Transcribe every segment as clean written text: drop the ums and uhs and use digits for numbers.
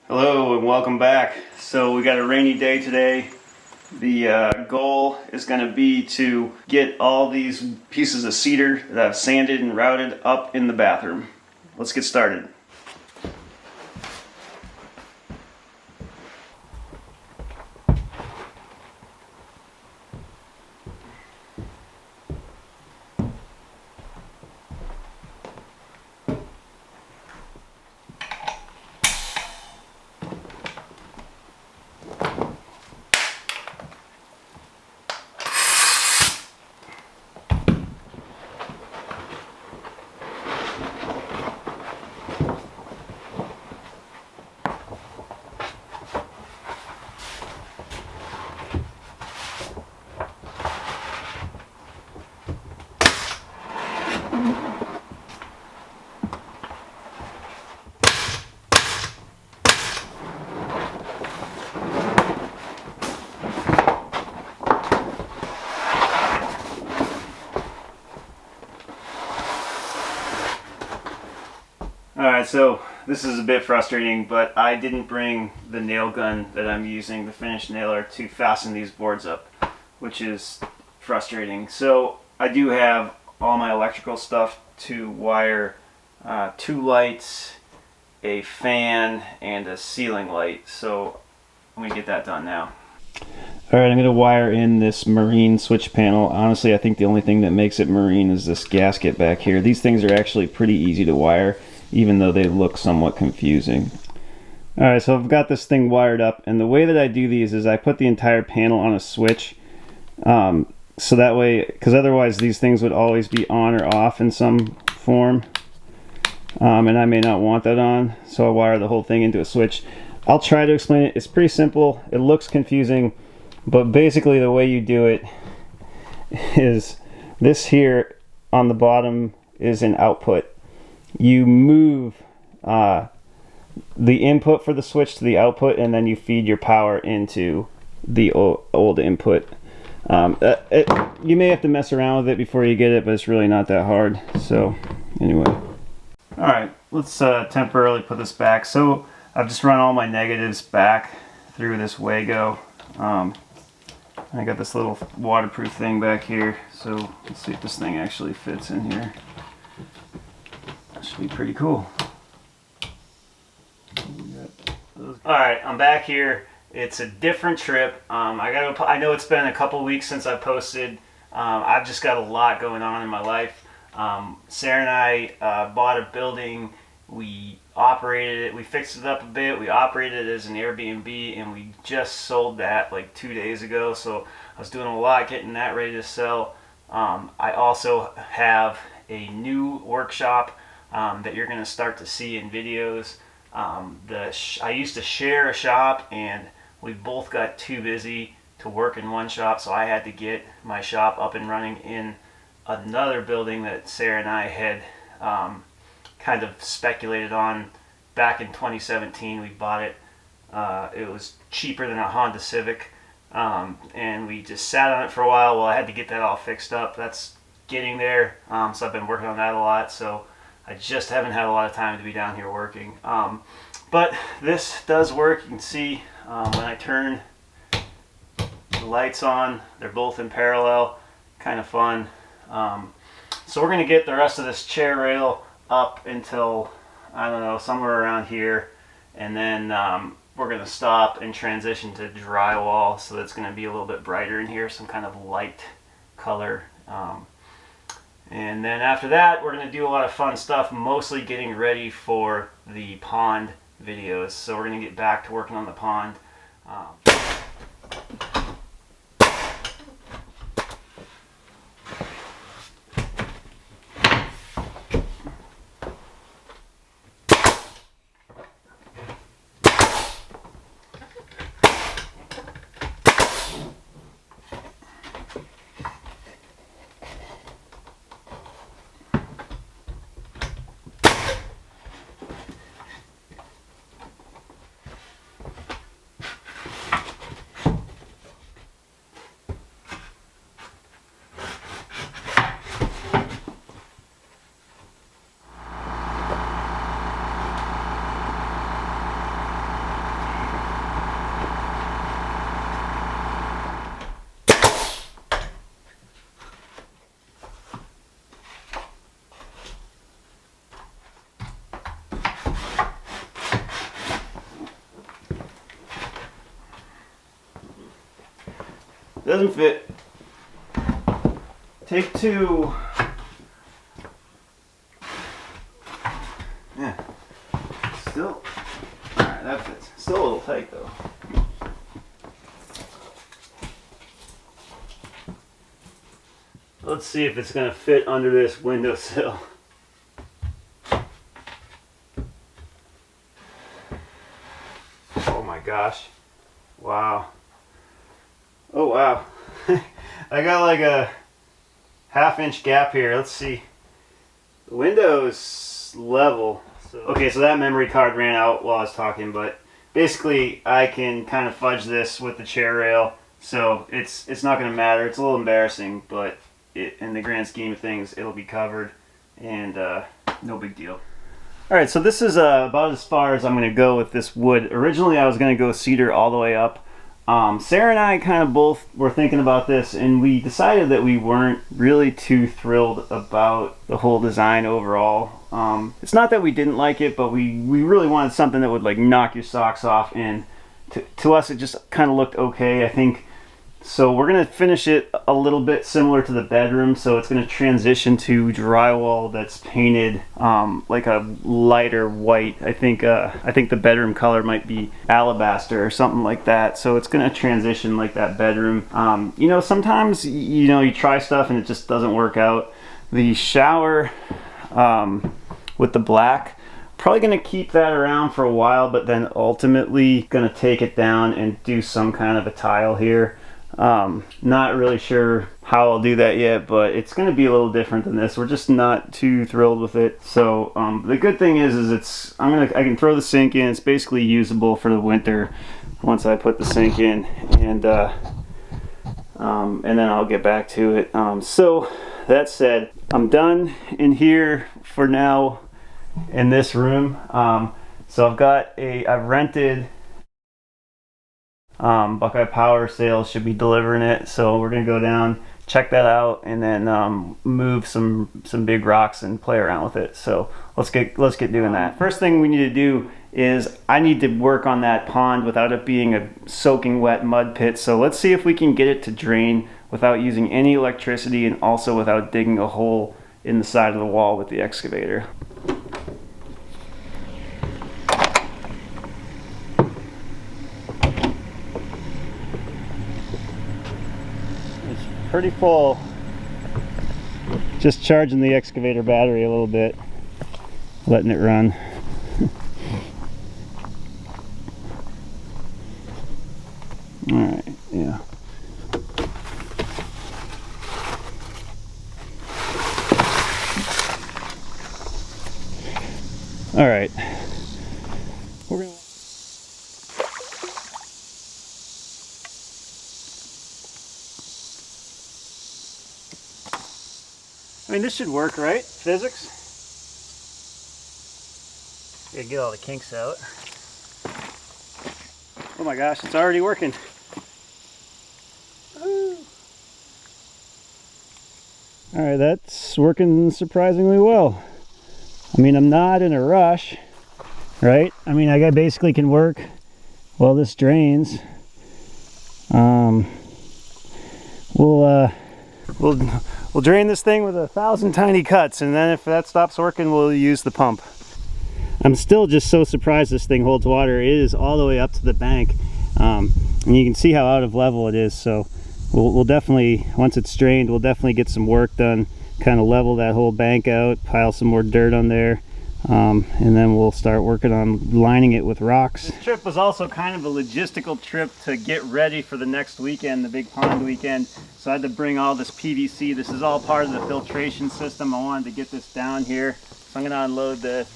Hello and welcome back. So we got a rainy day today. The goal is going to be to get all these pieces of cedar that I've sanded and routed up in the bathroom. Let's get started. Alright, so this is a bit frustrating, but I didn't bring the nail gun that I'm using, the finish nailer, to fasten these boards up, which is frustrating. So I do have all my electrical stuff to wire 2 lights, a fan, and a ceiling light. So I'm going to get that done now. Alright, I'm going to wire in this marine switch panel. Honestly, I think the only thing that makes it marine is this gasket back here. These things are actually pretty easy to wire, even though they look somewhat confusing. Alright, so I've got this thing wired up, and the way that I do these is I put the entire panel on a switch, so that way, because otherwise these things would always be on or off in some form, and I may not want that on, so I wire the whole thing into a switch. I'll try to explain it. It's pretty simple. It looks confusing, but basically the way you do it is this here on the bottom is an output. You move the input for the switch to the output, and then you feed your power into the old input. You may have to mess around with it before you get it, but it's really not that hard. So anyway, all right, let's temporarily put this back. So I've just run all my negatives back through this Wago. I got this little waterproof thing back here, so let's see if this thing actually fits in here. Should be pretty cool. Alright, I'm back here. It's a different trip. I know it's been a couple weeks since I posted. I've just got a lot going on in my life. Sarah and I bought a building. We operated it. We fixed it up a bit. We operated it as an Airbnb, and we just sold that like 2 days ago. So I was doing a lot getting that ready to sell. I also have a new workshop that you're going to start to see in videos. I used to share a shop, and we both got too busy to work in one shop, so I had to get my shop up and running in another building that Sarah and I had kind of speculated on back in 2017. We bought it. It was cheaper than a Honda Civic, and we just sat on it for a while. Well, I had to get that all fixed up. That's getting there, so I've been working on that a lot. So I just haven't had a lot of time to be down here working. But this does work. You can see when I turn the lights on, they're both in parallel. Kind of fun. So we're going to get the rest of this chair rail up until, I don't know, somewhere around here. And then we're going to stop and transition to drywall, so that's going to be a little bit brighter in here, some kind of light color. And then after that, we're going to do a lot of fun stuff, mostly getting ready for the pond videos. So we're going to get back to working on the pond. Doesn't fit. Take two. Yeah. Still. Alright, that fits. Still a little tight though. Let's see if it's going to fit under this windowsill. Oh my gosh. Wow. Oh wow. I got like a half-inch gap here. Let's see. The window is level. Okay, so that memory card ran out while I was talking, but basically I can kind of fudge this with the chair rail, so it's not going to matter. It's a little embarrassing, but in the grand scheme of things, it'll be covered, and no big deal. Alright, so this is about as far as I'm going to go with this wood. Originally I was going to go cedar all the way up. Sarah and I kind of both were thinking about this, and we decided that we weren't really too thrilled about the whole design overall. It's not that we didn't like it, but we really wanted something that would like knock your socks off, and to us it just kind of looked okay, I think. So we're going to finish it a little bit similar to the bedroom, so it's going to transition to drywall that's painted like a lighter white. I think the bedroom color might be alabaster or something like that, so it's going to transition like that bedroom. You know, sometimes you try stuff and it just doesn't work out. The shower with the black, probably going to keep that around for a while, but then ultimately going to take it down and do some kind of a tile here. Not really sure how I'll do that yet, but it's going to be a little different than this. We're just not too thrilled with it. So the good thing is I can throw the sink in. It's basically usable for the winter once I put the sink in, and then I'll get back to it. So that said, I'm done in here for now in this room. So I've rented Buckeye Power Sales should be delivering it, so we're gonna go down, check that out, and then move some big rocks and play around with it. So let's get doing that. First thing we need to do is I need to work on that pond without it being a soaking wet mud pit. So let's see if we can get it to drain without using any electricity, and also without digging a hole in the side of the wall with the excavator. Pretty full. Just charging the excavator battery a little bit, letting it run. All right, yeah. All right. We're gonna I mean, this should work, right? Physics? Gotta get all the kinks out. Oh my gosh, it's already working. Alright, that's working surprisingly well. I mean, I'm not in a rush, right? I mean, I basically can work while this drains. We'll drain this thing with 1,000 tiny cuts, and then if that stops working, we'll use the pump. I'm still just so surprised this thing holds water. It is all the way up to the bank, and you can see how out of level it is. So we'll definitely, once it's drained, we'll definitely get some work done, kind of level that whole bank out, pile some more dirt on there, and then we'll start working on lining it with rocks. This trip was also kind of a logistical trip to get ready for the next weekend, the big pond weekend. So I had to bring all this PVC. This is all part of the filtration system. I wanted to get this down here, so I'm going to unload this.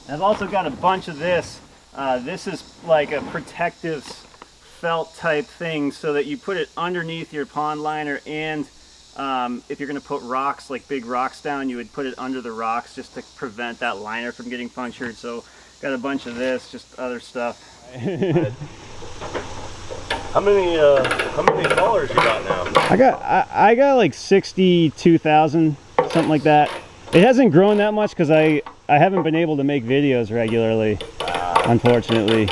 I've also got a bunch of this. This is like a protective felt type thing, so that you put it underneath your pond liner, and if you're going to put rocks, like big rocks down, you would put it under the rocks just to prevent that liner from getting punctured. So got a bunch of this, just other stuff. How many followers you got now? I got like 62,000, something like that. It hasn't grown that much because I haven't been able to make videos regularly, unfortunately.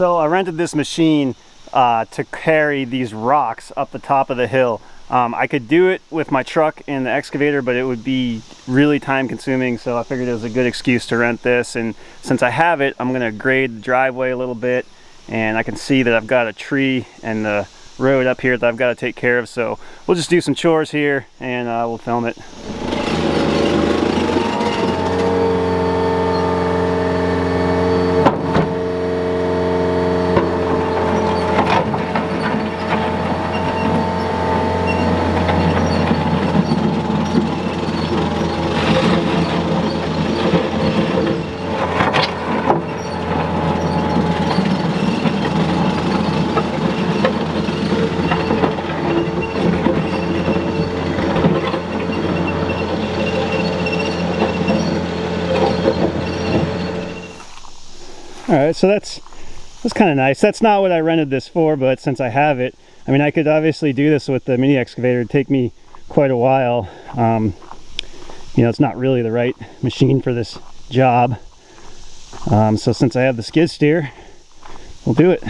So I rented this machine to carry these rocks up the top of the hill. I could do it with my truck and the excavator, but it would be really time consuming, so I figured it was a good excuse to rent this. And since I have it, I'm gonna grade the driveway a little bit, and I can see that I've got a tree and the road up here that I've got to take care of, so we'll just do some chores here and we'll film it. All right, so that's kind of nice. That's not what I rented this for, but since I have it, I mean, I could obviously do this with the mini excavator. It'd take me quite a while. You know, it's not really the right machine for this job. So since I have the skid steer, we'll do it.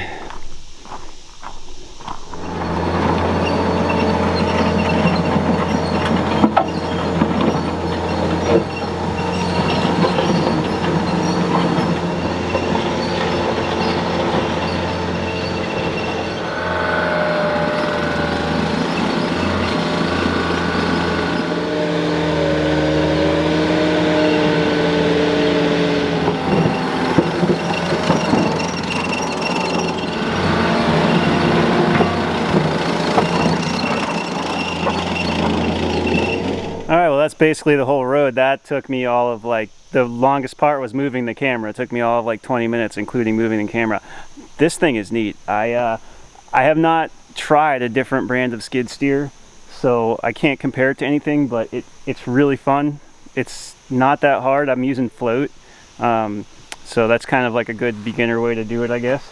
Alright, well that's basically the whole road. That took me all of like, the longest part was moving the camera. It took me all of like 20 minutes, including moving the camera. This thing is neat. I have not tried a different brand of skid steer, so I can't compare it to anything, but it's really fun. It's not that hard. I'm using float, so that's kind of like a good beginner way to do it, I guess.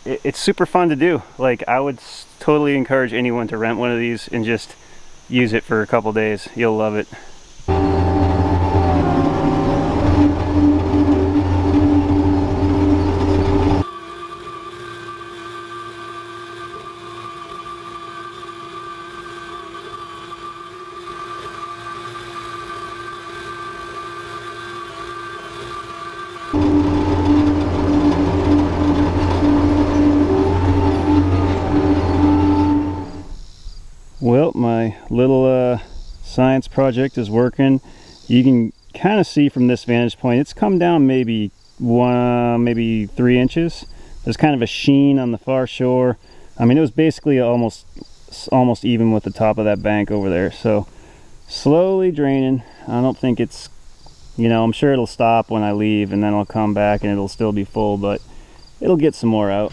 It's super fun to do. Like, I would totally encourage anyone to rent one of these and just use it for a couple days. You'll love it. Well, my little science project is working. You can kind of see from this vantage point, it's come down maybe 3 inches. There's kind of a sheen on the far shore. I mean, it was basically almost even with the top of that bank over there. So slowly draining. I don't think it's, you know, I'm sure it'll stop when I leave, and then I'll come back and it'll still be full, but it'll get some more out.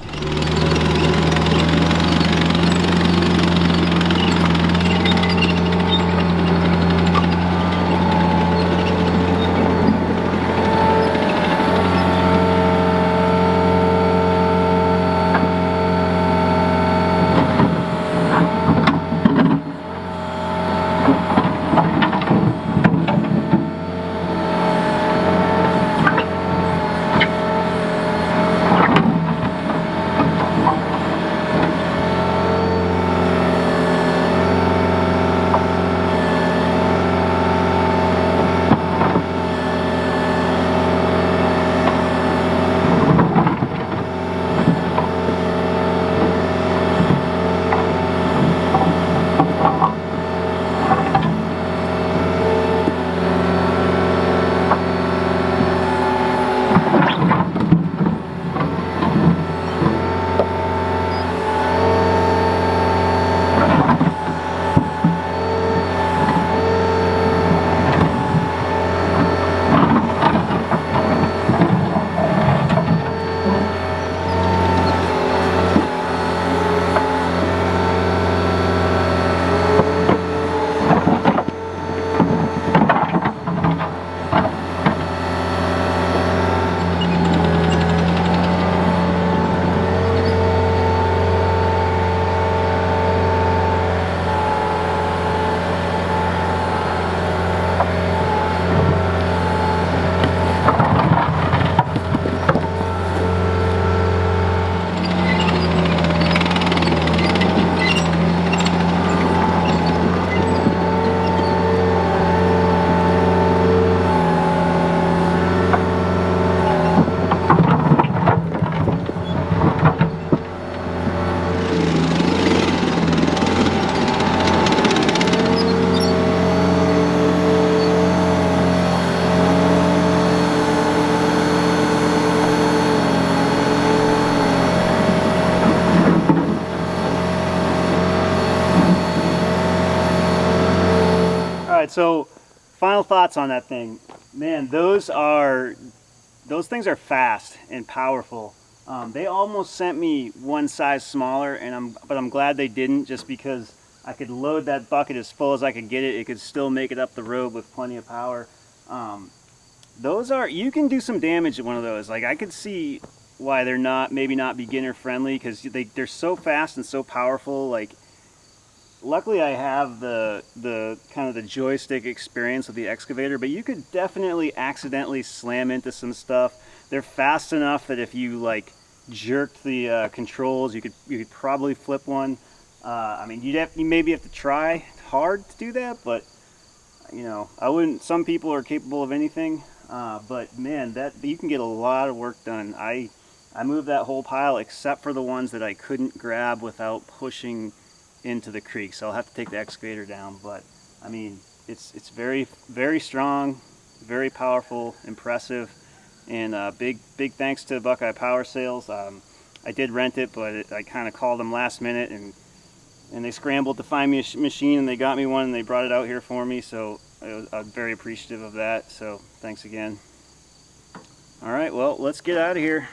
So, final thoughts on that thing. Man, those things are fast and powerful. They almost sent me one size smaller, but I'm glad they didn't, just because I could load that bucket as full as I could get it. It could still make it up the road with plenty of power. You can do some damage with one of those. Like, I could see why they're maybe not beginner friendly, because they're so fast and so powerful. Like, luckily I have the kind of the joystick experience with the excavator, but you could definitely accidentally slam into some stuff. They're fast enough that if you like jerked the controls, you could probably flip one. I mean, you maybe have to try hard to do that, but you know, I wouldn't. Some people are capable of anything, but man, you can get a lot of work done. I moved that whole pile except for the ones that I couldn't grab without pushing into the creek, so I'll have to take the excavator down. But I mean, it's very, very strong, very powerful, impressive, and big thanks to Buckeye Power Sales. I did rent it, but I kind of called them last minute, and they scrambled to find me a machine, and they got me one, and they brought it out here for me, so I'm very appreciative of that. So thanks again. All right, well, let's get out of here.